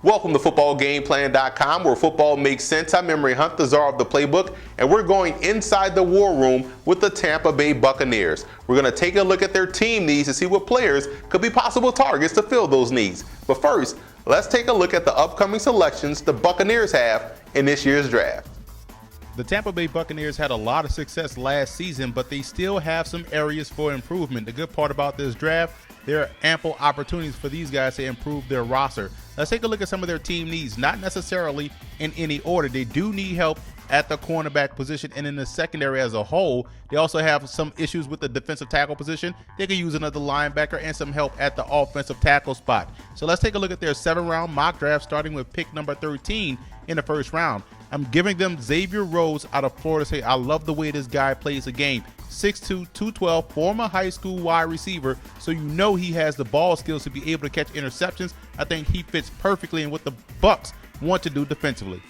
Welcome to footballgameplan.com, where football makes sense. I'm Emery Hunt, the czar of the playbook, and we're going inside the war room with the Tampa Bay Buccaneers. We're going to take a look at their team needs to see what players could be possible targets to fill those needs. But first, let's take a look at the upcoming selections the Buccaneers have in this year's draft. The Tampa Bay Buccaneers had a lot of success last season, but they still have some areas for improvement. The good part about this draft, there are ample opportunities for these guys to improve their roster. Let's take a look at some of their team needs, not necessarily in any order. They do need help at the cornerback position and in the secondary as a whole. They also have some issues with the defensive tackle position. They could use another linebacker and some help at the offensive tackle spot. So let's take a look at their 7-round mock draft, starting with pick number 13 in the first round. I'm giving them Xavier Rhodes out of Florida State. I love the way this guy plays the game. 6'2", 212, former high school wide receiver, so you know he has the ball skills to be able to catch interceptions. I think he fits perfectly in what the Bucs want to do defensively.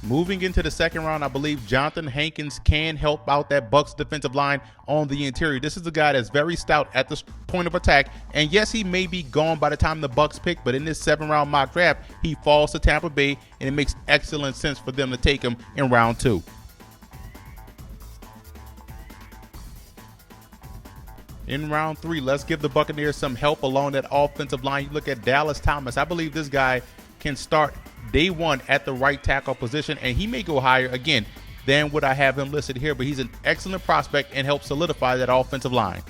Moving into the second round, I believe Jonathan Hankins can help out that Bucs defensive line on the interior. This is a guy that's very stout at the point of attack, and yes, he may be gone by the time the Bucs pick, but in this 7-round mock draft, he falls to Tampa Bay, and it makes excellent sense for them to take him in round 2. In round 3, let's give the Buccaneers some help along that offensive line. You look at Dallas Thomas. I believe this guy can start day one at the right tackle position, and he may go higher again than what I have him listed here, but he's an excellent prospect and helps solidify that offensive line.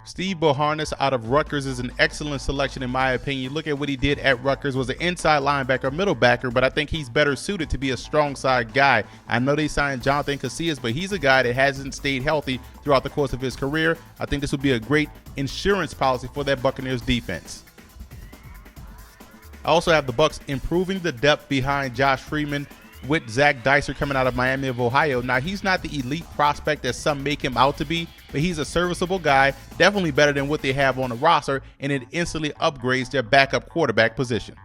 Steve Boharness out of Rutgers is an excellent selection in my opinion. Look at what he did at Rutgers. Was an inside linebacker, middle backer, but I think he's better suited to be a strong side guy. I know they signed Jonathan Casillas, but he's a guy that hasn't stayed healthy throughout the course of his career. I think this would be a great insurance policy for that Buccaneers defense. I also have the Bucs improving the depth behind Josh Freeman with Zach Dicer coming out of Miami of Ohio. Now, he's not the elite prospect that some make him out to be, but he's a serviceable guy, definitely better than what they have on the roster, and it instantly upgrades their backup quarterback position.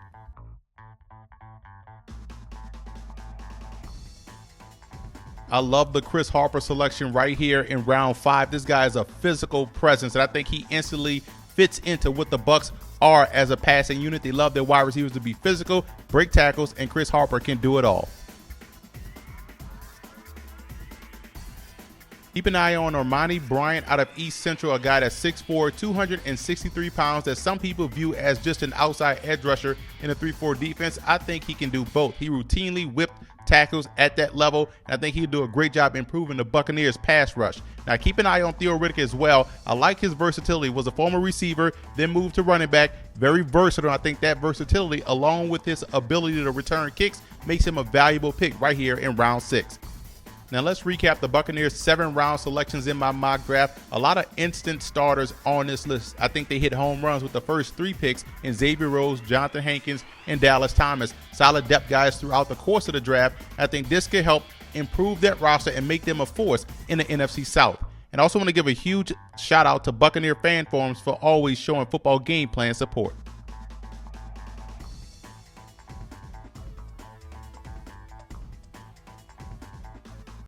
I love the Chris Harper selection right here in round 5. This guy is a physical presence, and I think he instantly fits into what the Bucs are as a passing unit. They love their wide receivers to be physical, break tackles, and Chris Harper can do it all. Keep an eye on Armani Bryant out of East Central, a guy that's 6'4", 263 pounds that some people view as just an outside edge rusher in a 3-4 defense. I think he can do both. He routinely whipped tackles at that level, and I think he'll do a great job improving the Buccaneers pass rush. Now keep an eye on Theo Riddick as well. I like his versatility. Was a former receiver, then moved to running back. Very versatile. I think that versatility, along with his ability to return kicks, makes him a valuable pick right here in round 6. Now let's recap the Buccaneers 7-round selections in my mock draft. A lot of instant starters on this list. I think they hit home runs with the first 3 picks in Xavier Rhodes, Jonathan Hankins, and Dallas Thomas. Solid depth guys throughout the course of the draft. I think this could help improve that roster and make them a force in the NFC South. And I also want to give a huge shout out to Buccaneer fan forums for always showing football game plan support.